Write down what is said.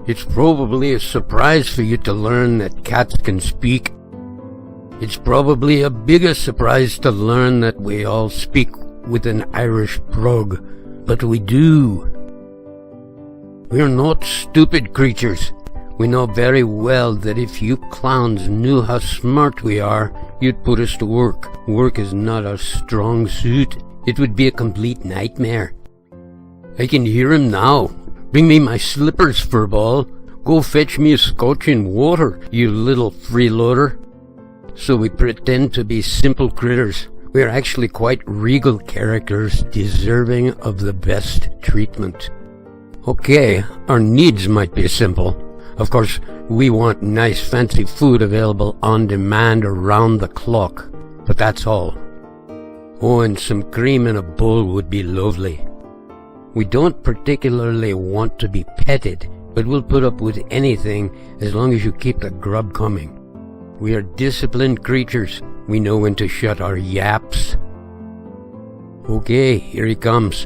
It's probably a surprise for you to learn that cats can speak. It's probably a bigger surprise to learn that we all speak with an Irish brogue, but we do. We're not stupid creatures. We know very well that if you clowns knew how smart we are, you'd put us to work. Work is not our strong suit. It would be a complete nightmare. I can hear him now. Bring me my slippers, Furball. Go fetch me a scotch and water, you little freeloader. So we pretend to be simple critters. We're actually quite regal characters, deserving of the best treatment. Okay, our needs might be simple. Of course, we want nice fancy food available on demand around the clock, but that's all. Oh, and some cream in a bowl would be lovely. We don't particularly want to be petted, but we'll put up with anything as long as you keep the grub coming. We are disciplined creatures. We know when to shut our yaps. Okay, here he comes.